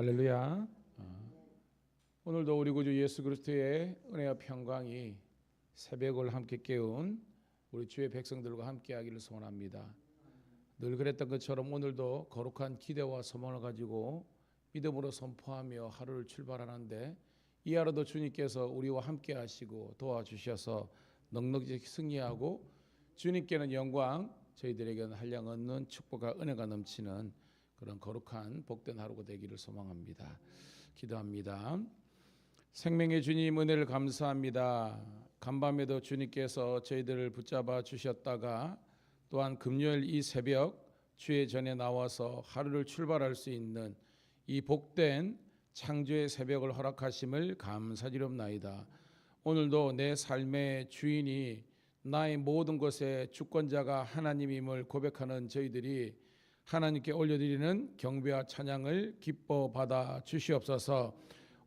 할렐루야. 오늘도 우리 구주 예수 그리스도의 은혜와 평강이 새벽을 함께 깨운 우리 주의 백성들과 함께하기를 소원합니다. 늘 그랬던 것처럼 오늘도 거룩한 기대와 소망을 가지고 믿음으로 선포하며 하루를 출발하는데, 이 하루도 주님께서 우리와 함께하시고 도와주셔서 넉넉히 승리하고 주님께는 영광, 저희들에게는 한량 얻는 축복과 은혜가 넘치는 그런 거룩한 복된 하루가 되기를 소망합니다. 기도합니다. 생명의 주님, 은혜를 감사합니다. 간밤에도 주님께서 저희들을 붙잡아 주셨다가 또한 금요일 이 새벽 주의 전에 나와서 하루를 출발할 수 있는 이 복된 창조의 새벽을 허락하심을 감사드리옵나이다. 오늘도 내 삶의 주인이 나의 모든 것의 주권자가 하나님임을 고백하는 저희들이 하나님께 올려드리는 경배와 찬양을 기뻐 받아 주시옵소서.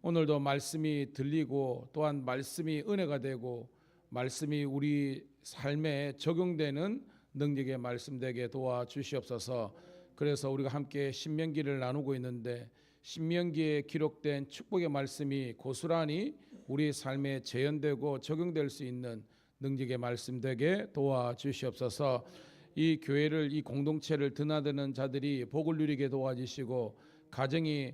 오늘도 말씀이 들리고 또한 말씀이 은혜가 되고 말씀이 우리 삶에 적용되는 능력의 말씀 되게 도와주시옵소서. 그래서 우리가 함께 신명기를 나누고 있는데, 신명기에 기록된 축복의 말씀이 고스란히 우리 삶에 재현되고 적용될 수 있는 능력의 말씀 되게 도와주시옵소서. 이 교회를, 이 공동체를 드나드는 자들이 복을 누리게 도와주시고, 가정이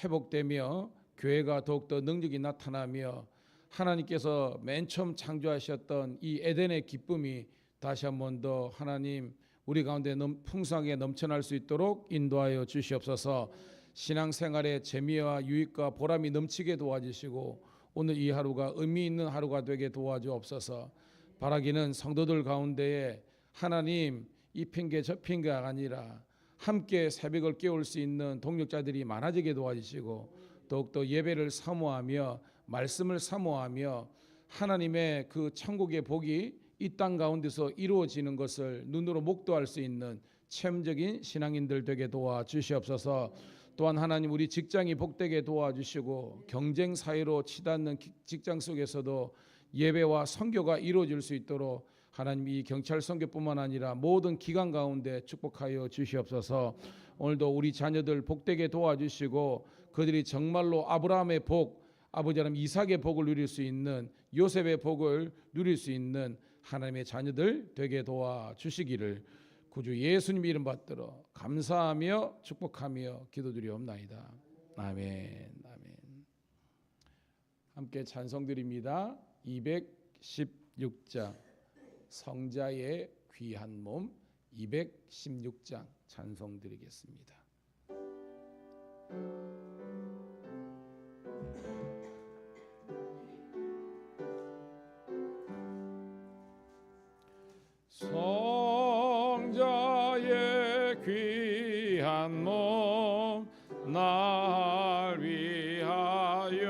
회복되며 교회가 더욱더 능력이 나타나며 하나님께서 맨 처음 창조하셨던 이 에덴의 기쁨이 다시 한 번 더 하나님 우리 가운데 풍성하게 넘쳐날 수 있도록 인도하여 주시옵소서. 신앙생활의 재미와 유익과 보람이 넘치게 도와주시고 오늘 이 하루가 의미 있는 하루가 되게 도와주옵소서. 바라기는 성도들 가운데에 하나님 이 핑계 저 핑계가 아니라 함께 새벽을 깨울 수 있는 동력자들이 많아지게 도와주시고, 더욱더 예배를 사모하며 말씀을 사모하며 하나님의 그 천국의 복이 이 땅 가운데서 이루어지는 것을 눈으로 목도할 수 있는 체험적인 신앙인들 되게 도와주시옵소서. 또한 하나님 우리 직장이 복되게 도와주시고 경쟁 사회로 치닫는 직장 속에서도 예배와 선교가 이루어질 수 있도록 하나님 이 경찰 선교뿐만 아니라 모든 기관 가운데 축복하여 주시옵소서. 오늘도 우리 자녀들 복되게 도와주시고 그들이 정말로 아브라함의 복, 아버지 하나님 이삭의 복을 누릴 수 있는, 요셉의 복을 누릴 수 있는 하나님의 자녀들 되게 도와주시기를 구주 예수님 이름 받들어 감사하며 축복하며 기도드리옵나이다. 아멘. 아멘. 함께 찬송드립니다. 216장 성자의 귀한 몸, 216장 찬송드리겠습니다. 성자의 귀한 몸 날 위하여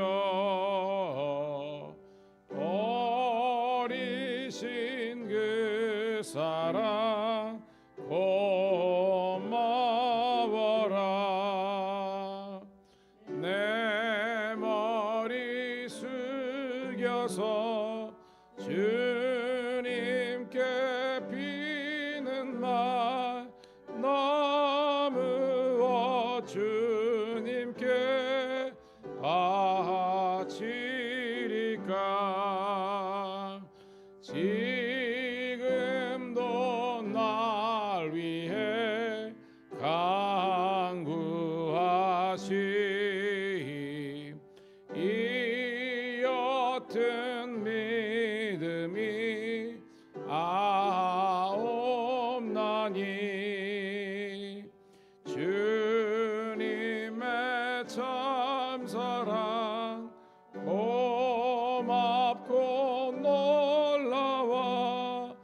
버리신 그 사랑 고마워라. 내 머리 숙여서 주님께 비는 말 나무어 주님께 바치리까. 지금도 날 위해 간구하시 이 옅은 믿음이 아옵나니. 주님의 참사랑 고맙고 놀라워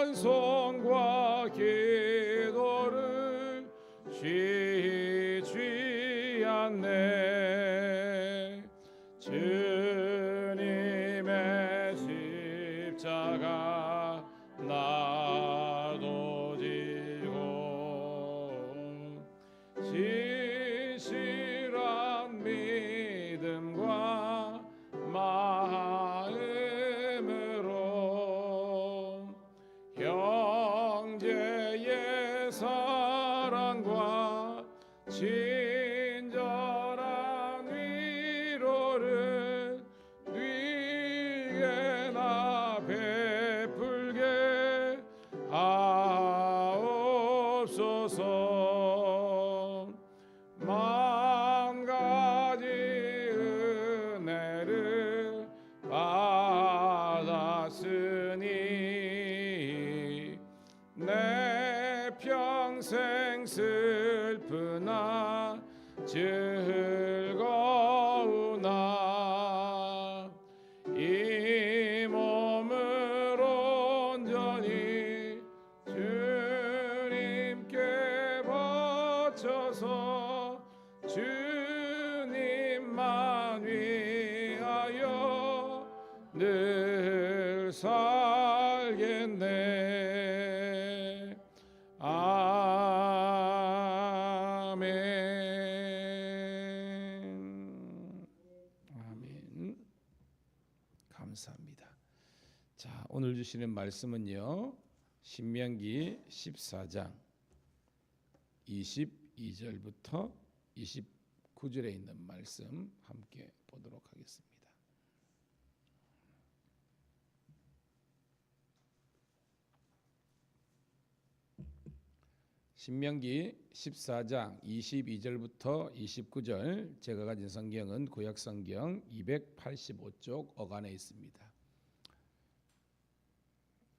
찬송과 기도를 쉬지 않네. 주님의 십자가 나도 지고 진실한 믿음과 마음으로 형제의 사랑과 진 즐거우나 이 몸을 온전히 주님께 바쳐서 주님만 위하여 늘 살겠네. 아멘. 아멘. 감사합니다. 자, 오늘 주시는 말씀은요, 신명기 14장 22절부터 29절에 있는 말씀 함께 보도록 하겠습니다. 신명기 14장 22절부터 29절, 제가 가진 성경은 구약성경 285쪽 어간에 있습니다.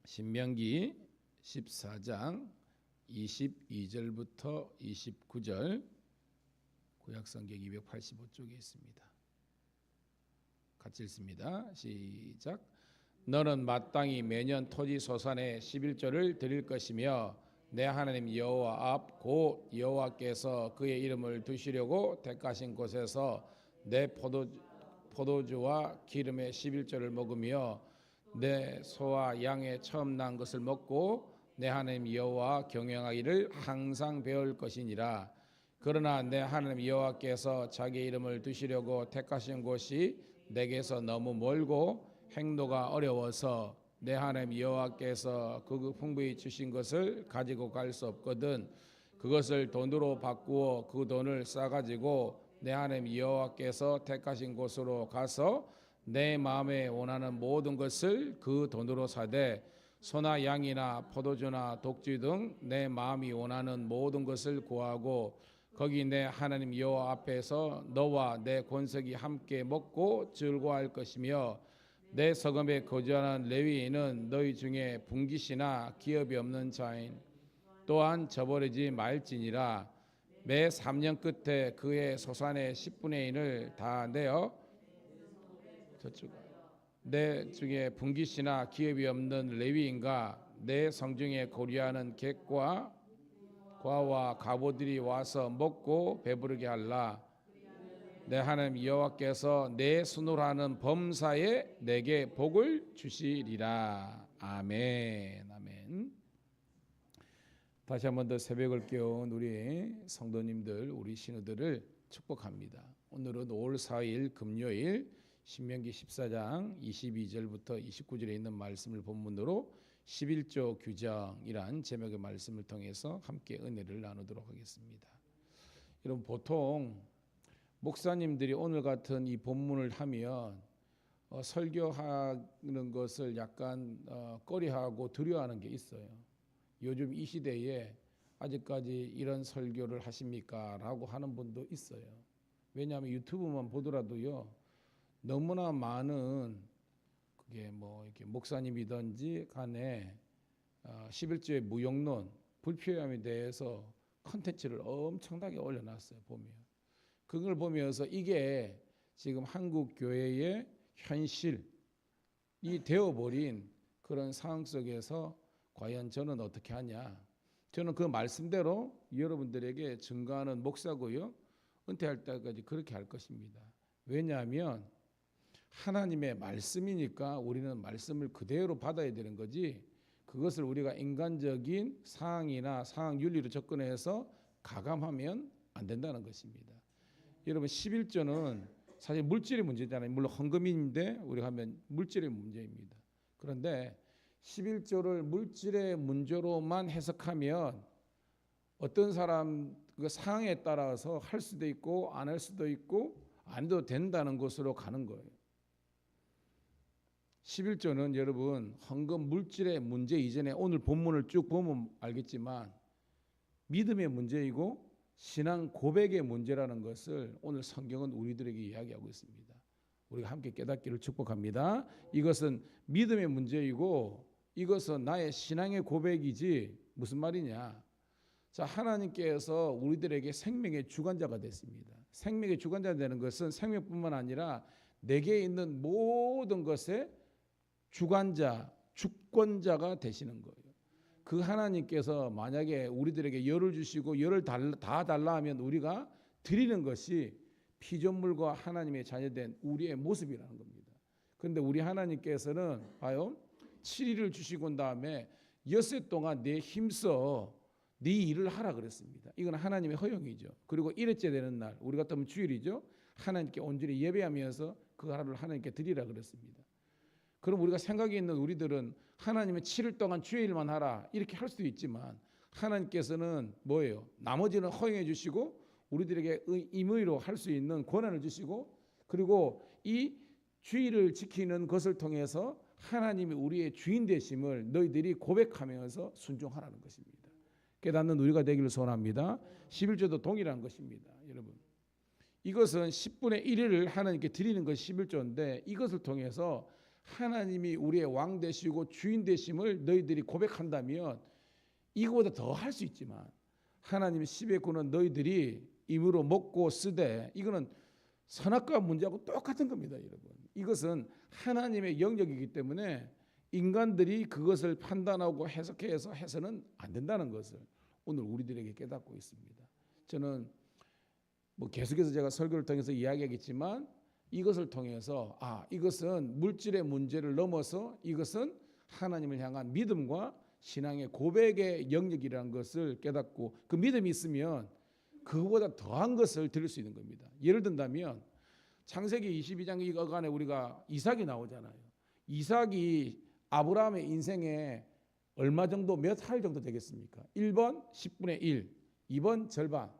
신명기 14장 22절부터 29절, 구약성경 285쪽에 있습니다. 같이 읽습니다. 시작. 너는 마땅히 매년 토지 소산의 11조를 드릴 것이며 내 하나님 여호와 앞 곧 여호와께서 그의 이름을 두시려고 택하신 곳에서 내 포도주와 기름의 11조를 먹으며 내 소와 양의 처음 난 것을 먹고 내 하나님 여호와 경영하기를 항상 배울 것이니라. 그러나 내 하나님 여호와께서 자기 이름을 두시려고 택하신 곳이 내게서 너무 멀고 행로가 어려워서 내 하나님 여호와께서 그 풍부히 주신 것을 가지고 갈 수 없거든 그것을 돈으로 바꾸어 그 돈을 싸가지고 내 하나님 여호와께서 택하신 곳으로 가서 내 마음에 원하는 모든 것을 그 돈으로 사되 소나 양이나 포도주나 독주 등 내 마음이 원하는 모든 것을 구하고 거기 내 하나님 여호와 앞에서 너와 내 권석이 함께 먹고 즐거워할 것이며 내 서금에 거주하는 레위인은 너희 중에 분깃이나 기업이 없는 자인 또한 저버리지 말지니라. 매 3년 끝에 그의 소산의 10분의 1을 다 내어 내 중에 분깃이나 기업이 없는 레위인과 내 성중에 거류하는 객과 과와 가보들이 와서 먹고 배부르게 할라. 내 하나님 여호와께서 내 손으로 하는 범사에 내게 복을 주시리라. 아멘. 아멘. 다시 한 번 더 새벽을 깨운 우리 성도님들, 우리 신우들을 축복합니다. 오늘은 5월 4일 금요일 신명기 14장 22절부터 29절에 있는 말씀을 본문으로 11조 규정이란 제목의 말씀을 통해서 함께 은혜를 나누도록 하겠습니다. 여러분, 보통 목사님들이 오늘 같은 이 본문을 하면 설교하는 것을 약간 꺼려하고 두려워하는 게 있어요. 요즘 이 시대에 아직까지 이런 설교를 하십니까? 라고 하는 분도 있어요. 왜냐하면 유튜브만 보더라도요, 너무나 많은 그게 뭐 이렇게 목사님이든지 간에 11조의 무용론, 불필요함에 대해서 컨텐츠를 엄청나게 올려놨어요. 보면 그걸 보면서 이게 지금 한국 교회의 현실이 되어버린 그런 상황 속에서 과연 저는 어떻게 하냐? 저는 그 말씀대로 여러분들에게 증거하는 목사고요. 은퇴할 때까지 그렇게 할 것입니다. 왜냐하면 하나님의 말씀이니까 우리는 말씀을 그대로 받아야 되는 거지, 그것을 우리가 인간적인 상황이나 상황 윤리로 접근해서 가감하면 안 된다는 것입니다. 여러분, 11조는 사실 물질의 문제잖아요. 물론 헌금인데 우리가 하면 물질의 문제입니다. 그런데 11조를 물질의 문제로만 해석하면 어떤 사람 그 상황에 따라서 할 수도 있고 안 할 수도 있고 안 해도 된다는 것으로 가는 거예요. 11조는 여러분 헌금 물질의 문제 이전에 오늘 본문을 쭉 보면 알겠지만 믿음의 문제이고 신앙 고백의 문제라는 것을 오늘 성경은 우리들에게 이야기하고 있습니다. 우리가 함께 깨닫기를 축복합니다. 이것은 믿음의 문제이고 이것은 나의 신앙의 고백이지 무슨 말이냐? 자, 하나님께서 우리들에게 생명의 주관자가 됐습니다. 생명의 주관자가 되는 것은 생명뿐만 아니라 내게 있는 모든 것의 주관자, 주권자가 되시는 거예요. 그 하나님께서 만약에 우리들에게 열을 주시고 열을 다 달라 하면 우리가 드리는 것이 피조물과 하나님의 자녀된 우리의 모습이라는 겁니다. 그런데 우리 하나님께서는 봐요, 7일을 주시고 난 다음에 엿새 동안 내 힘써 네 일을 하라 그랬습니다. 이건 하나님의 허용이죠. 그리고 일흘째 되는 날, 우리 같으면 주일이죠. 하나님께 온전히 예배하면서 그 하루를 하나님께 드리라 그랬습니다. 그럼 우리가 생각이 있는 우리들은 하나님은 7일 동안 주일만 하라 이렇게 할 수도 있지만 하나님께서는 뭐예요? 나머지는 허용해 주시고 우리들에게 임의로 할 수 있는 권한을 주시고 그리고 이 주일을 지키는 것을 통해서 하나님이 우리의 주인 되심을 너희들이 고백하면서 순종하라는 것입니다. 깨닫는 우리가 되기를 소원합니다. 11조도 동일한 것입니다. 여러분, 이것은 10분의 1을 하나님께 드리는 것이 11조인데 이것을 통해서 하나님이 우리의 왕 되시고 주인 되심을 너희들이 고백한다면 이거보다 더 할 수 있지만 하나님의 10의 구는 너희들이 임으로 먹고 쓰되 이거는 선악과 문제하고 똑같은 겁니다. 여러분, 이것은 하나님의 영역이기 때문에 인간들이 그것을 판단하고 해석해서 해서는 안 된다는 것을 오늘 우리들에게 깨닫고 있습니다. 저는 뭐 계속해서 제가 설교를 통해서 이야기하겠지만 이것을 통해서 이것은 물질의 문제를 넘어서 이것은 하나님을 향한 믿음과 신앙의 고백의 영역이라는 것을 깨닫고 그 믿음이 있으면 그거보다 더한 것을 드릴 수 있는 겁니다. 예를 든다면 창세기 22장 이거 안에 우리가 이삭이 나오잖아요. 이삭이 아브라함의 인생에 얼마 정도 몇 할 정도 되겠습니까? 1번 10분의 1, 2번 절반,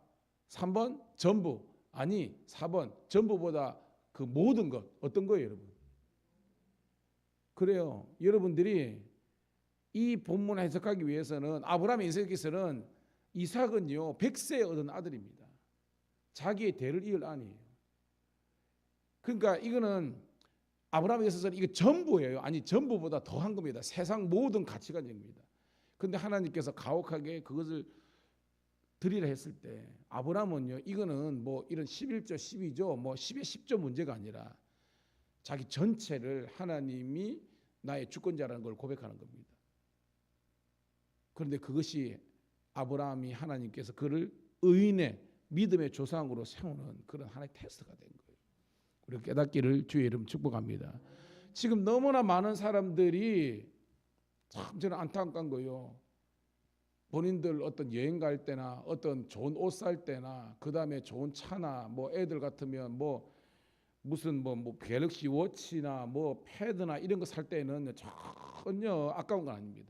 3번 전부, 아니 4번 전부보다 그 모든 것 어떤 거예요, 여러분? 그래요. 여러분들이 이 본문을 해석하기 위해서는 아브라함의 인생에서는 이삭은요 100세에 얻은 아들입니다. 자기의 대를 이을 아니에요. 그러니까 이거는 아브라함에 있어서는 이거 전부예요. 아니 전부보다 더한 겁니다. 세상 모든 가치관입니다. 그런데 하나님께서 가혹하게 그것을 드리라 했을 때 아브라함은요 이거는 뭐 이런 11조 12조 뭐 10의 10조 문제가 아니라 자기 전체를 하나님이 나의 주권자라는 걸 고백하는 겁니다. 그런데 그것이 아브라함이 하나님께서 그를 의인의 믿음의 조상으로 세우는 그런 하나의 테스트가 된 거예요. 우리가 깨닫기를 주의 이름 축복합니다. 지금 너무나 많은 사람들이 참 저는 안타까운 거예요. 본인들 어떤 여행 갈 때나 어떤 좋은 옷 살 때나 그 다음에 좋은 차나 뭐 애들 같으면 뭐 무슨 뭐 갤럭시 워치나 뭐 패드나 이런 거 살 때는 전혀 아까운 건 아닙니다.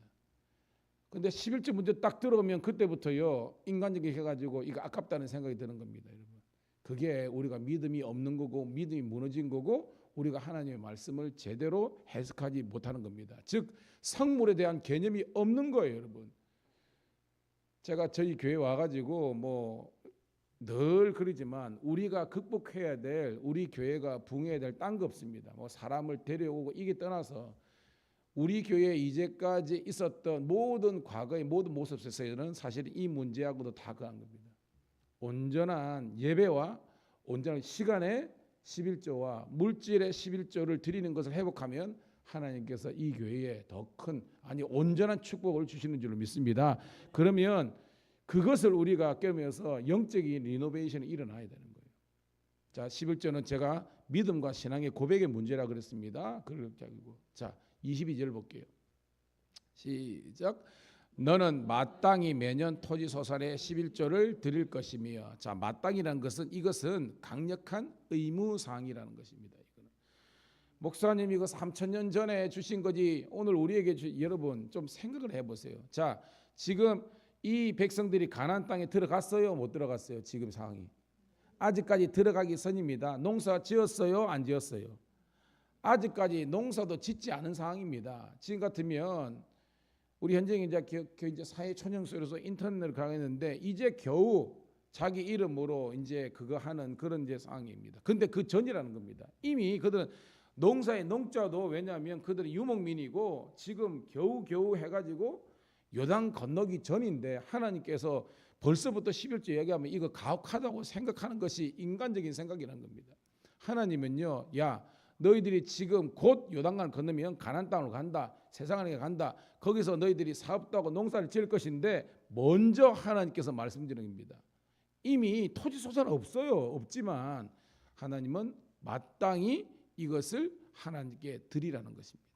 근데 11조 문제 딱 들어오면 그때부터요 인간적이 해가지고 이거 아깝다는 생각이 드는 겁니다, 여러분. 그게 우리가 믿음이 없는 거고 믿음이 무너진 거고 우리가 하나님의 말씀을 제대로 해석하지 못하는 겁니다. 즉 성물에 대한 개념이 없는 거예요, 여러분. 제가 저희 교회 와가지고 뭐 늘 그러지만 우리가 극복해야 될 우리 교회가 붕해야 될 딴 거 없습니다. 뭐 사람을 데려오고 이게 떠나서 우리 교회에 이제까지 있었던 모든 과거의 모든 모습 속에서는 사실 이 문제하고도 다 그한 겁니다. 온전한 예배와 온전한 시간의 11조와 물질의 11조를 드리는 것을 회복하면 하나님께서 이 교회에 더 큰 온전한 축복을 주시는 줄로 믿습니다. 그러면 그것을 우리가 깨우면서 영적인 리노베이션이 일어나야 되는 거예요. 자, 11조는 제가 믿음과 신앙의 고백의 문제라 그랬습니다. 자, 22절 볼게요. 시작. 너는 마땅히 매년 토지 소산의 11조를 드릴 것이며, 자, 마땅이라는 것은 이것은 강력한 의무사항이라는 것입니다. 이거는. 목사님이 이거 3,000년 전에 주신 거지 오늘 우리에게 여러분 좀 생각을 해보세요. 자, 지금 이 백성들이 가나안 땅에 들어갔어요? 못 들어갔어요? 지금 상황이 아직까지 들어가기 전입니다. 농사 지었어요? 안 지었어요? 아직까지 농사도 짓지 않은 상황입니다. 지금 같으면 우리 현정이 이제 사회 초년소에서 인터넷을 강했는데 이제 겨우 자기 이름으로 이제 그거 하는 그런 이제 상황입니다. 근데 그 전이라는 겁니다. 이미 그들은 농사의 농자도 왜냐하면 그들은 유목민이고 지금 겨우 해가지고 요단 건너기 전인데 하나님께서 벌써부터 11조 얘기하면 이거 가혹하다고 생각하는 것이 인간적인 생각이라는 겁니다. 하나님은요, 야 너희들이 지금 곧 요단강을 건너면 가나안 땅으로 간다, 세상에 간다. 거기서 너희들이 사업도 하고 농사를 지을 것인데 먼저 하나님께서 말씀드리는 겁니다. 이미 토지 소산 없어요. 없지만 하나님은 마땅히 이것을 하나님께 드리라는 것입니다.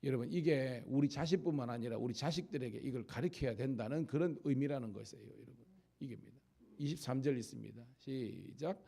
여러분 이게 우리 자식뿐만 아니라 우리 자식들에게 이걸 가르쳐야 된다는 그런 의미라는 것이에요. 여러분 이게입니다. 23절 있습니다. 시작.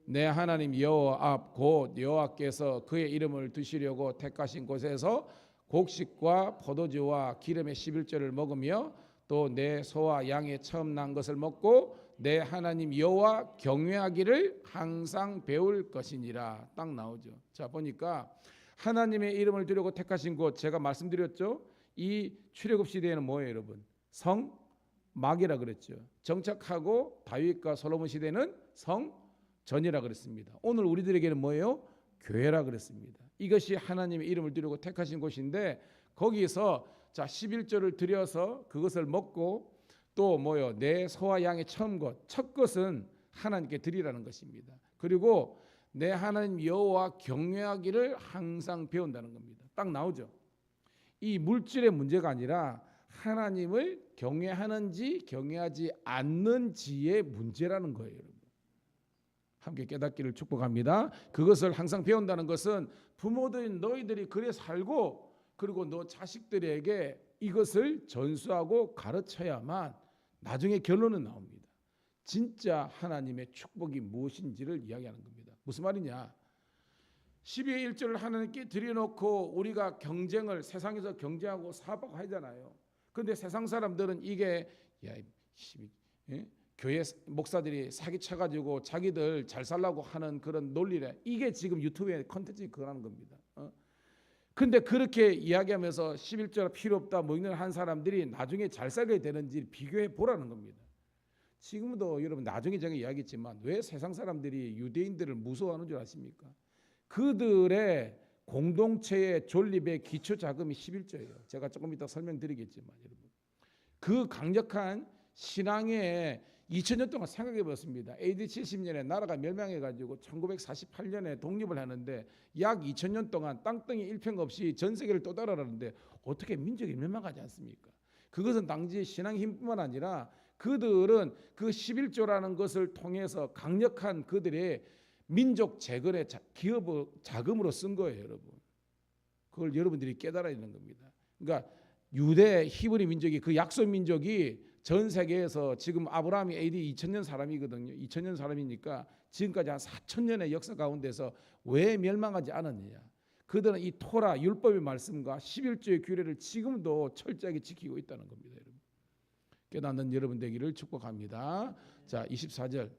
내 하나님 여호와 앞 곧 여호와께서 그의 이름을 두시려고 택하신 곳에서 곡식과 포도주와 기름의 11조를 먹으며 또 내 소와 양의 처음 난 것을 먹고 내 하나님 여호와 경외하기를 항상 배울 것이니라. 딱 나오죠. 자 보니까 하나님의 이름을 두려고 택하신 곳, 제가 말씀드렸죠. 이 출애굽 시대에는 뭐예요 여러분? 성막이라 그랬죠. 정착하고 다윗과 솔로몬 시대는 성전이라 그랬습니다. 오늘 우리들에게는 뭐예요? 교회라 그랬습니다. 이것이 하나님의 이름을 두려고 택하신 곳인데 거기서 자 11조를 드려서 그것을 먹고 또 뭐요? 내 소와 양의 처음 것, 첫 것은 하나님께 드리라는 것입니다. 그리고 내 하나님 여호와 경외하기를 항상 배운다는 겁니다. 딱 나오죠. 이 물질의 문제가 아니라 하나님을 경외하는지 경외하지 않는지의 문제라는 거예요. 여러분. 함께 깨닫기를 축복합니다. 그것을 항상 배운다는 것은 부모들인 너희들이 그래 살고 그리고 너 자식들에게 이것을 전수하고 가르쳐야만 나중에 결론은 나옵니다. 진짜 하나님의 축복이 무엇인지를 이야기하는 겁니다. 무슨 말이냐? 12의 1조를 하나님께 드려놓고 우리가 경쟁을 세상에서 경쟁하고 사업하고 하잖아요. 그런데 세상 사람들은 이게 교회 목사들이 사기쳐가지고 자기들 잘 살라고 하는 그런 논리래. 이게 지금 유튜브에 컨텐츠 그러는 겁니다. 근데 그렇게 이야기하면서 11조가 필요 없다 뭐 이런 한 사람들이 나중에 잘 살게 되는지 비교해 보라는 겁니다. 지금도 여러분 나중에 제가 이야기했지만 왜 세상 사람들이 유대인들을 무서워하는 줄 아십니까? 그들의 공동체의 존립의 기초 자금이 11조예요. 제가 조금 이따 설명드리겠지만 여러분 그 강력한 신앙의 2000년 동안 생각해 봤습니다. AD 70년에 나라가 멸망해가지고 1948년에 독립을 하는데 약 2000년 동안 땅덩이 일평 없이 전 세계를 떠돌아가는데 어떻게 민족이 멸망하지 않습니까? 그것은 당시 신앙 힘뿐만 아니라 그들은 그 11조라는 것을 통해서 강력한 그들의 민족 재건의 기업 자금으로 쓴 거예요, 여러분. 그걸 여러분들이 깨달아야 되는 겁니다. 그러니까 유대 히브리 민족이 그 약속 민족이 전 세계에서 지금 아브라함이 AD 2000년 사람이거든요. 2000년 사람이니까 지금까지 한 4000년의 역사 가운데서 왜 멸망하지 않았느냐. 그들은 이 토라 율법의 말씀과 11조의 규례를 지금도 철저하게 지키고 있다는 겁니다. 여러분. 깨닫는 여러분 되기를 축복합니다. 자 24절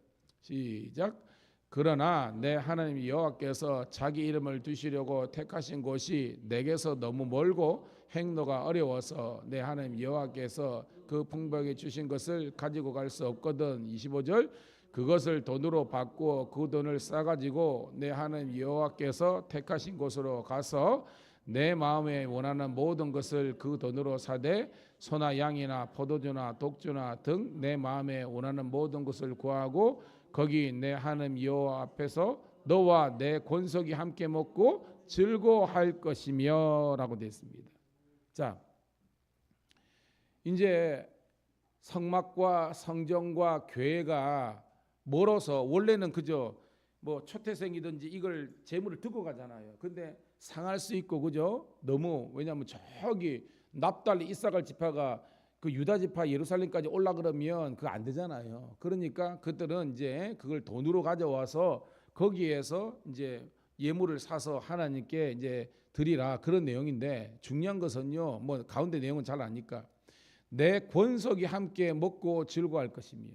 시작. 그러나 내 하나님 여호와께서 자기 이름을 두시려고 택하신 곳이 내게서 너무 멀고 행로가 어려워서 내 하나님 여호와께서 그 풍부하게 주신 것을 가지고 갈 수 없거든. 25절 그것을 돈으로 바꾸어 그 돈을 싸가지고 내 하나님 여호와께서 택하신 곳으로 가서 내 마음에 원하는 모든 것을 그 돈으로 사되 소나 양이나 포도주나 독주나 등 내 마음에 원하는 모든 것을 구하고 거기 내 하나님 여호와 앞에서 너와 내 권속이 함께 먹고 즐거워할 것이며 라고 되어 있습니다. 자, 이제 성막과 성전과 교회가 멀어서 원래는 그저 뭐 초태생이든지 이걸 재물을 듣고 가잖아요. 근데 상할 수 있고 그죠? 너무 왜냐하면 저기 납달리 이사갈 지파가 그 유다 지파 예루살렘까지 올라 그러면 그거 안 되잖아요. 그러니까 그들은 이제 그걸 돈으로 가져와서 거기에서 이제 예물을 사서 하나님께 이제 드리라 그런 내용인데 중요한 것은요. 뭐 가운데 내용은 잘 아니까 내 권속이 함께 먹고 즐거워할 것이며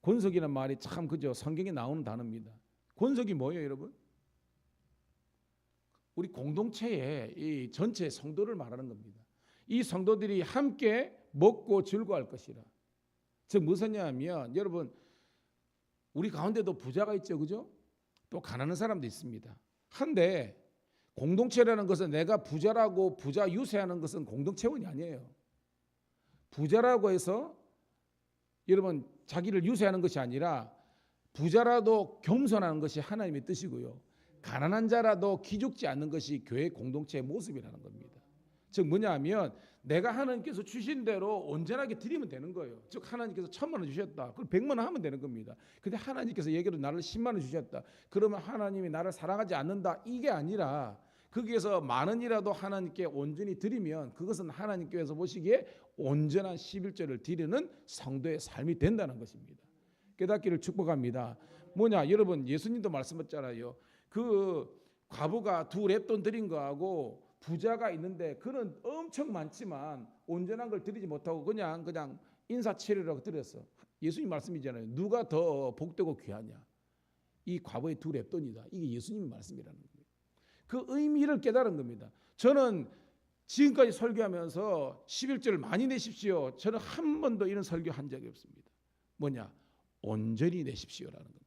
권속이라는 말이 참 그죠? 성경에 나오는 단어입니다. 권속이 뭐예요, 여러분? 우리 공동체의 이 전체 성도를 말하는 겁니다. 이 성도들이 함께 먹고 즐거워할 것이라. 즉 무엇이냐 하면 여러분 우리 가운데도 부자가 있죠, 그죠? 또 가난한 사람도 있습니다. 한데 공동체라는 것은 내가 부자라고 부자 유세하는 것은 공동체원이 아니에요. 부자라고 해서 여러분 자기를 유세하는 것이 아니라 부자라도 겸손하는 것이 하나님의 뜻이고요. 가난한 자라도 기죽지 않는 것이 교회 공동체의 모습이라는 겁니다. 즉 뭐냐 하면 내가 하나님께서 주신 대로 온전하게 드리면 되는 거예요. 즉 하나님께서 1,000만 원 주셨다. 그럼 100만 원 하면 되는 겁니다. 근데 하나님께서 얘기로 나를 10만 원 주셨다. 그러면 하나님이 나를 사랑하지 않는다. 이게 아니라 거기에서 만 원이라도 하나님께 온전히 드리면 그것은 하나님께서 보시기에 온전한 11조를 드리는 성도의 삶이 된다는 것입니다. 깨닫기를 축복합니다. 뭐냐 여러분 예수님도 말씀하셨잖아요. 그 과부가 2 렙돈 드린 거하고 부자가 있는데 그는 엄청 많지만 온전한 걸 드리지 못하고 그냥 인사치레라고 드렸어. 예수님 말씀이잖아요. 누가 더 복되고 귀하냐. 이 과부의 2 렙돈이다. 이게 예수님 말씀이라는 겁니다. 그 의미를 깨달은 겁니다. 저는 지금까지 설교하면서 11조를 많이 내십시오. 저는 한 번도 이런 설교한 적이 없습니다. 뭐냐? 온전히 내십시오라는 겁니다.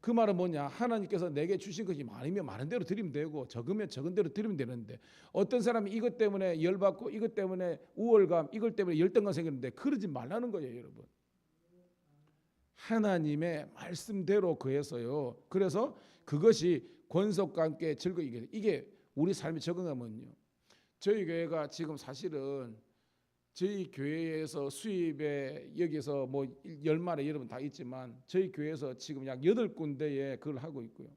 그 말은 뭐냐? 하나님께서 내게 주신 것이 많으면 많은 대로 드리면 되고 적으면 적은 대로 드리면 되는데 어떤 사람이 이것 때문에 열받고 이것 때문에 우월감, 이것 때문에 열등감 생기는데 그러지 말라는 거예요, 여러분. 하나님의 말씀대로 그해서요. 그래서 그것이 권속과 함께 즐거이 이게 우리 삶에 적응하면요. 저희 교회가 지금 사실은 저희 교회에서 수입에 여기서 뭐 10마리 여러분 다 있지만 저희 교회에서 지금 약 8군데에 그걸 하고 있고요.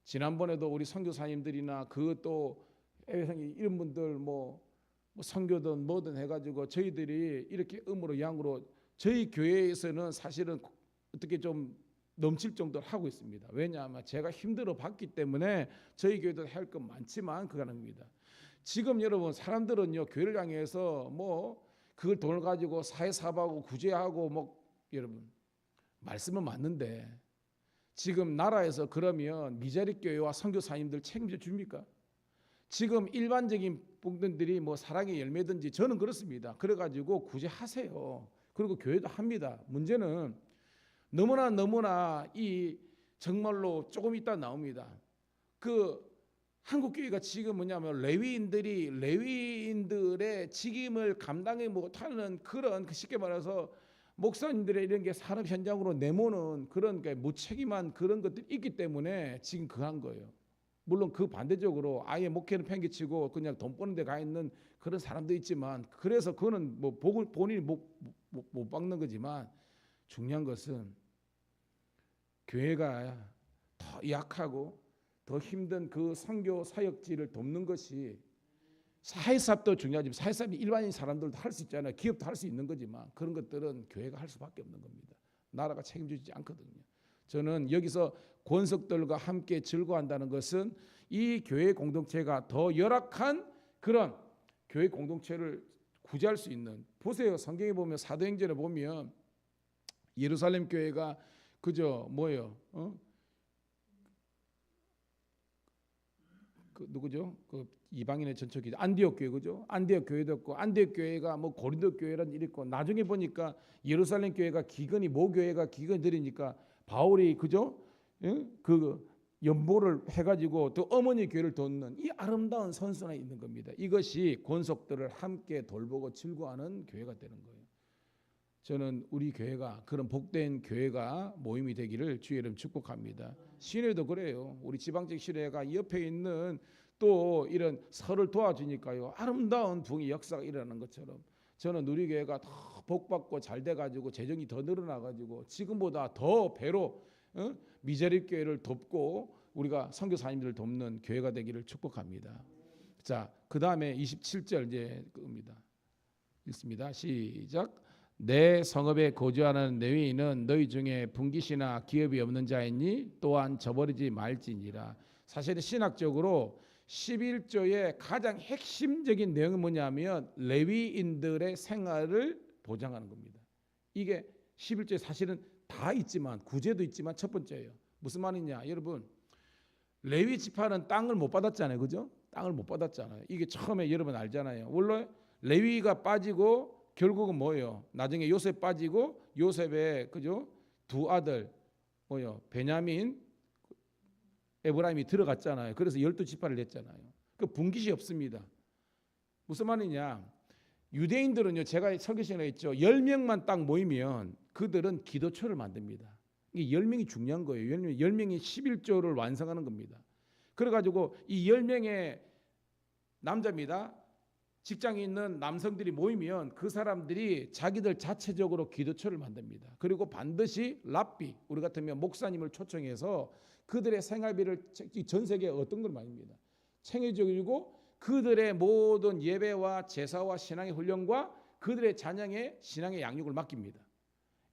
지난번에도 우리 선교사님들이나 그것도 해외생이 이런 분들 뭐 선교든 뭐든 해가지고 저희들이 이렇게 음으로 양으로 저희 교회에서는 사실은 어떻게 좀 넘칠 정도로 하고 있습니다. 왜냐하면 제가 힘들어 봤기 때문에 저희 교회도 할 건 많지만 그거는 겁니다. 지금 여러분 사람들은요 교회를 향해서 뭐 그걸 돈을 가지고 사회사업하고 구제하고 뭐 여러분 말씀은 맞는데 지금 나라에서 그러면 미자립 교회와 선교사님들 책임져 줍니까? 지금 일반적인 분들이 뭐 사랑의 열매든지 저는 그렇습니다. 그래가지고 구제하세요. 그리고 교회도 합니다. 문제는 너무나 이 정말로 조금 있다 나옵니다. 그 한국 교회가 지금 뭐냐면 레위인들의 직임을 감당해 못하는 그런 쉽게 말해서 목사님들의 이런 게 산업 현장으로 내모는 그런 무책임한 그런 것들이 있기 때문에 지금 그한 거예요. 물론 그 반대적으로 아예 목회는 팽개치고 그냥 돈 버는 데 가 있는 그런 사람도 있지만 그래서 그거는 뭐 복을 본인이 못 받는 거지만 중요한 것은 교회가 더 약하고 더 힘든 그 선교 사역지를 돕는 것이 사회사업도 중요하지만 사회사업이 일반인 사람들도 할 수 있잖아요. 기업도 할 수 있는 거지만 그런 것들은 교회가 할 수밖에 없는 겁니다. 나라가 책임지지 않거든요. 저는 여기서 권석들과 함께 즐거워한다는 것은 이 교회 공동체가 더 열악한 그런 교회 공동체를 구제할 수 있는 보세요. 성경에 보면 사도행전에 보면 예루살렘 교회가 그저 뭐예요? 그 누구죠? 그 이방인의 전척이 안디옥 교회 그죠? 안디옥 교회도 있고 안디옥 교회가 뭐 고린도 교회란 일이 있고 나중에 보니까 예루살렘 교회가 기근이 모 교회가 기근이 들이니까 바울이 그죠? 그 연보를 해가지고 또 어머니 교회를 돕는 이 아름다운 선순환이 있는 겁니다. 이것이 권속들을 함께 돌보고 즐거워하는 교회가 되는 거예요. 저는 우리 교회가 그런 복된 교회가 모임이 되기를 주의 이름 축복합니다. 시내도 그래요. 우리 지방직 시내가 옆에 있는 또 이런 서를 도와주니까요. 아름다운 부흥의 역사가 일어나는 것처럼 저는 우리 교회가 더 복받고 잘 돼가지고 재정이 더 늘어나가지고 지금보다 더 배로 미자립 교회를 돕고 우리가 선교사님들을 돕는 교회가 되기를 축복합니다. 자, 그 다음에 27절 이제 겁니다. 읽습니다. 시작. 내 성읍에 거주하는 레위인은 너희 중에 분깃이나 기업이 없는 자이니 또한 저버리지 말지니라. 사실은 신학적으로 11조의 가장 핵심적인 내용은 뭐냐면 레위인들의 생활을 보장하는 겁니다. 이게 11조에 사실은 다 있지만 구제도 있지만 첫 번째예요. 무슨 말이냐 여러분, 레위 지파는 땅을 못 받았잖아요. 그죠? 땅을 못 받았잖아요. 이게 처음에 여러분 알잖아요. 원래 레위가 빠지고 결국은 뭐예요? 나중에 요셉 빠지고 요셉의 그죠? 2 아들 뭐요? 베냐민, 에브라임이 들어갔잖아요. 그래서 12지파를 냈잖아요. 그 분깃이 없습니다. 무슨 말이냐? 유대인들은요, 제가 설교 시간에 했죠. 10명만 딱 모이면 그들은 기도처를 만듭니다. 이게 10명이 중요한 거예요. 10명이 11조를 완성하는 겁니다. 그래가지고 이 10명의 남자입니다. 직장에 있는 남성들이 모이면 그 사람들이 자기들 자체적으로 기도처를 만듭니다. 그리고 반드시 랍비, 우리 같으면 목사님을 초청해서 그들의 생활비를 전 세계에 어떤 걸 말입니다. 챙겨주고 그들의 모든 예배와 제사와 신앙의 훈련과 그들의 자녀의 신앙의 양육을 맡깁니다.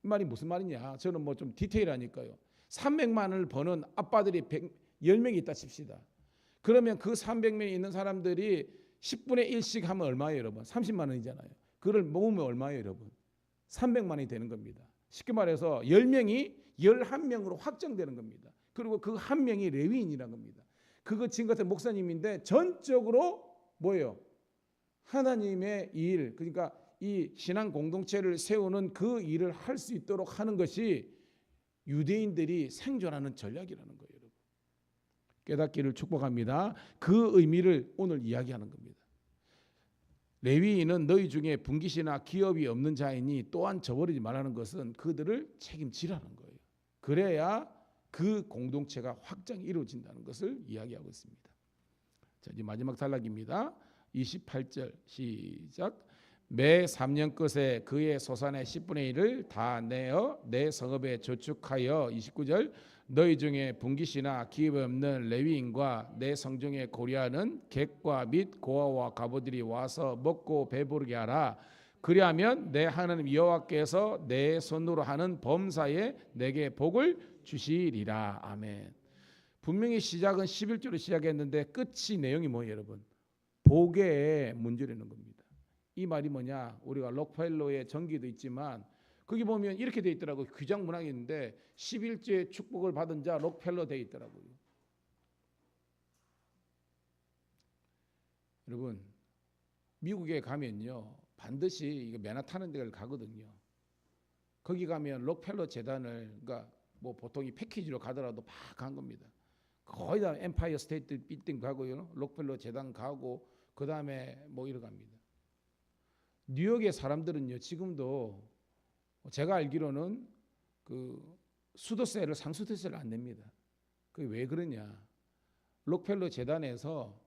이 말이 무슨 말이냐? 저는 뭐 좀 디테일하니까요. 300만을 버는 아빠들이 10명이 있다 칩시다. 그러면 그 300명이 있는 사람들이 10분의 1씩 하면 얼마예요, 여러분? 30만 원이잖아요. 그걸 모으면 얼마예요, 여러분? 300만 원이 되는 겁니다. 쉽게 말해서 10명이 11명으로 확정되는 겁니다. 그리고 그 한 명이 레위인이라는 겁니다. 그거 지금 같은 목사님인데 전적으로 뭐예요? 하나님의 일, 그러니까 이 신앙 공동체를 세우는 그 일을 할 수 있도록 하는 것이 유대인들이 생존하는 전략이라는 거예요. 여러분. 깨닫기를 축복합니다. 그 의미를 오늘 이야기하는 겁니다. 레위인은 너희 중에 분깃이나 기업이 없는 자이니 또한 저버리지 말라는 것은 그들을 책임지라는 거예요. 그래야 그 공동체가 확장이 이루어진다는 것을 이야기하고 있습니다. 자, 이제 마지막 단락입니다. 28절 시작. 매 3년 끝에 그의 소산의 10분의 1을 다 내어 내 성읍에 저축하여 29절 너희 중에 분깃이나 기업이 없는 레위인과 내 성중에 고려하는 객과 및 고아와 과부들이 와서 먹고 배부르게 하라. 그리하면 내 하나님 여호와께서 내 손으로 하는 범사에 내게 복을 주시리라. 아멘. 분명히 시작은 11조로 시작했는데 끝이 내용이 뭐예요, 여러분? 복의 문제라는 겁니다. 이 말이 뭐냐? 우리가 록펠러의 전기도 있지만 거기 보면 이렇게 돼 있더라고요. 규장 문항이 있는데 11조의 축복을 받은 자 록펠러 돼 있더라고요. 여러분, 미국에 가면요 반드시 이거 맨하탄 데를 가거든요. 거기 가면 록펠러 재단을, 그러니까 뭐 보통 이 패키지로 가더라도 막 간 겁니다. 거의 다 엠파이어 스테이트 빌딩 가고요, 록펠러 재단 가고 그 다음에 뭐 이러 갑니다. 뉴욕의 사람들은요 지금도 제가 알기로는 그 수도세를 상수도세를 안 냅니다. 그게 왜 그러냐? 록펠러 재단에서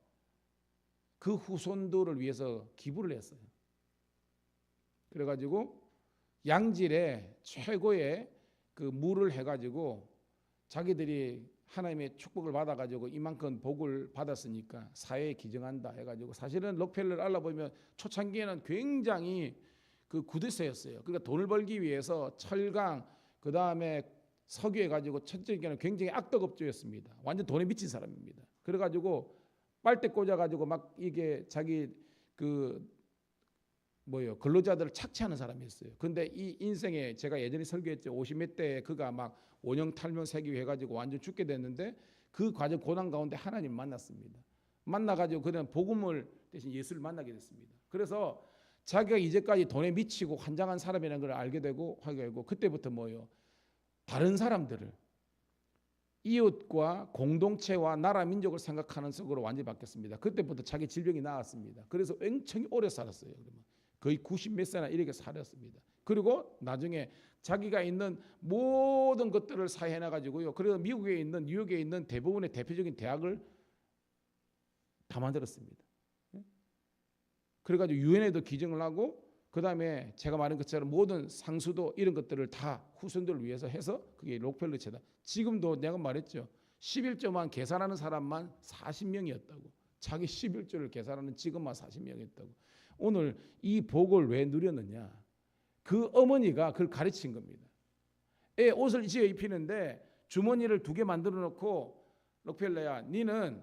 그 후손들을 위해서 기부를 했어요. 그래가지고 양질의 최고의 그 물을 해가지고 자기들이 하나님의 축복을 받아가지고 이만큼 복을 받았으니까 사회에 기증한다 해가지고, 사실은 록펠러를 알아보면 초창기에는 굉장히 그 구두쇠였어요. 그러니까 돈을 벌기 위해서 철강 그 다음에 석유 해가지고 첫째는 굉장히 악덕업주였습니다. 완전 돈에 미친 사람입니다. 그래가지고 빨대 꽂아가지고 막 이게 자기 그 뭐예요 근로자들을 착취하는 사람이었어요. 근데 이 인생에 제가 예전에 설교했죠. 50몇 대 그가 막 원형 탈모 세기 해가지고 완전 죽게 됐는데 그 과정 고난 가운데 하나님 만났습니다. 만나가지고 그는 복음을 대신 예수를 만나게 됐습니다. 그래서 자기가 이제까지 돈에 미치고 환장한 사람이라는 걸 알게 되고 하게 되고, 그때부터 뭐예요? 다른 사람들을 이웃과 공동체와 나라 민족을 생각하는 속으로 완전히 바뀌었습니다. 그때부터 자기 질병이 나았습니다. 그래서 굉장히 오래 살았어요. 그러면 거의 90몇 세나 이렇게 살았습니다. 그리고 나중에 자기가 있는 모든 것들을 사해놔 가지고요. 그래서 미국에 있는 뉴욕에 있는 대부분의 대표적인 대학을 다 만들었습니다. 그래가지고 유엔에도 기증을 하고 그 다음에 제가 말한 것처럼 모든 상수도 이런 것들을 다 후손들을 위해서 해서 그게 록펠러 재단. 지금도 내가 말했죠. 11조만 계산하는 사람만 40명이었다고. 자기 11조를 계산하는 직업만 40명이었다고. 오늘 이 복을 왜 누렸느냐? 그 어머니가 그걸 가르친 겁니다. 애 옷을 지어 입히는데 주머니를 2개 만들어 놓고 록펠러야, 니는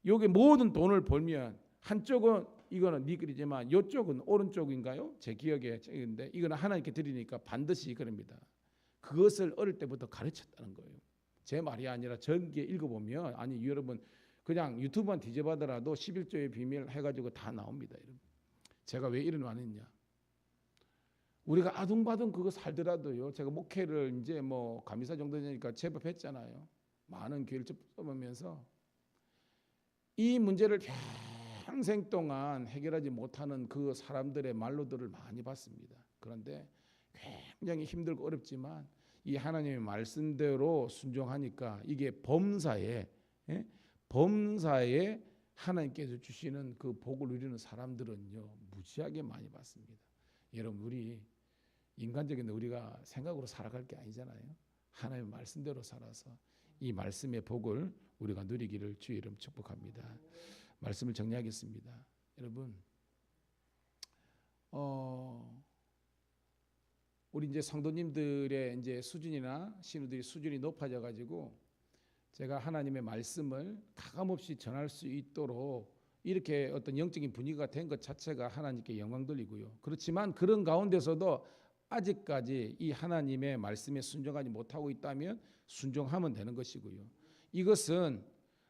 여기 모든 돈을 벌면 한쪽은 이거는 네 글이지만 이쪽은 오른쪽인가요? 제 기억에 근데 이거는 하나님께 드리니까 반드시 그럽니다. 그것을 어릴 때부터 가르쳤다는 거예요. 제 말이 아니라 전기에 읽어보면, 아니 여러분 그냥 유튜브만 뒤져봐더라도 11조의 비밀 해가지고 다 나옵니다. 여러분. 제가 왜 이런 말했냐? 우리가 아둥바둥 그거 살더라도요. 제가 목회를 이제 뭐 감리사 정도 되니까 제법 했잖아요. 많은 교회를 접하면서 이 문제를 평생 동안 해결하지 못하는 그 사람들의 말로들을 많이 봤습니다. 그런데 굉장히 힘들고 어렵지만 이 하나님의 말씀대로 순종하니까 이게 범사에 하나님께서 주시는 그 복을 누리는 사람들은요 무지하게 많이 받습니다. 여러분, 우리 인간적인 우리가 생각으로 살아갈 게 아니잖아요. 하나님의 말씀대로 살아서 이 말씀의 복을 우리가 누리기를 주의 이름 축복합니다. 말씀을 정리하겠습니다. 여러분, 우리 이제 성도님들의 이제 수준이나 신우들의 수준이 높아져 가지고 제가 하나님의 말씀을 가감없이 전할 수 있도록 이렇게 어떤 영적인 분위기가 된 것 자체가 하나님께 영광 돌리고요. 그렇지만 그런 가운데서도 아직까지 이 하나님의 말씀에 순종하지 못하고 있다면 순종하면 되는 것이고요. 이것은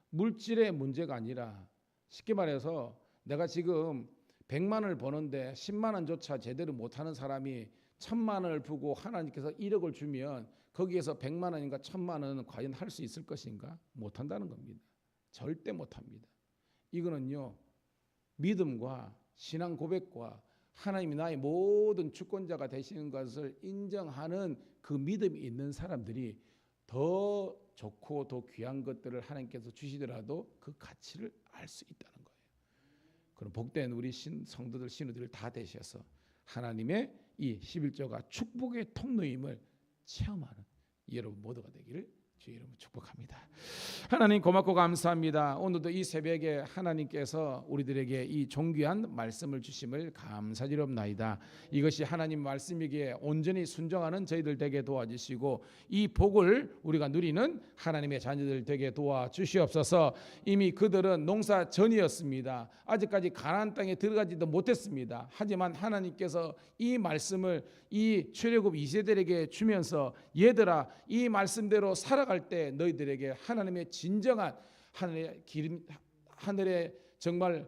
물질의 문제가 아니라 쉽게 말해서 내가 지금 100만 원을 버는데 10만 원조차 제대로 못하는 사람이 1000만 원을 부고 하나님께서 1억을 주면 거기에서 100만 원인가 1000만 원은 과연 할 수 있을 것인가? 못한다는 겁니다. 절대 못합니다. 이거는요 믿음과 신앙 고백과 하나님이 나의 모든 주권자가 되시는 것을 인정하는 그 믿음이 있는 사람들이 더 좋고 더 귀한 것들을 하나님께서 주시더라도 그 가치를 알 수 있다는 거예요. 그럼 복된 우리 성도들 신우들을 다 되셔서 하나님의 이 11조가 축복의 통로임을 체험하는 여러분 모두가 되기를 주의 이름으로 축복합니다. 하나님 고맙고 감사합니다. 오늘도 이 새벽에 하나님께서 우리들에게 이 존귀한 말씀을 주심을 감사드리옵나이다. 이것이 하나님 말씀이기에 온전히 순종하는 저희들 되게 도와주시고 이 복을 우리가 누리는 하나님의 자녀들 되게 도와주시옵소서. 이미 그들은 농사 전이었습니다. 아직까지 가나안 땅에 들어가지도 못했습니다. 하지만 하나님께서 이 말씀을 이 출애굽 2세들에게 주면서 얘들아 이 말씀대로 살아갈 때 너희들에게 하나님의 진정한 하늘의 정말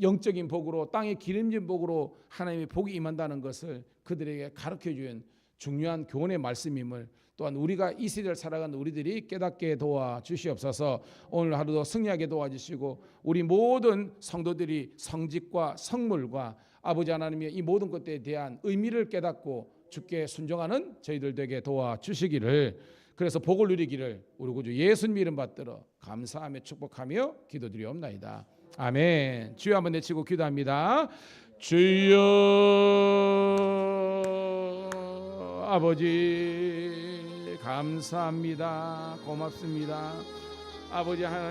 영적인 복으로 땅의 기름진 복으로 하나님의 복이 임한다는 것을 그들에게 가르쳐준 중요한 교훈의 말씀임을 또한 우리가 이 시대를 살아가는 우리들이 깨닫게 도와주시옵소서. 오늘 하루도 승리하게 도와주시고 우리 모든 성도들이 성직과 성물과 아버지 하나님의 이 모든 것들에 대한 의미를 깨닫고 주께 순종하는 저희들 되게 도와주시기를, 그래서 복을 누리기를 우리 구주 예수님 이름 받들어 감사하며 축복하며 기도드리옵나이다. 아멘. 주여 한번 내치고 기도합니다. 주여 아버지 감사합니다. 고맙습니다. 아버지 하나님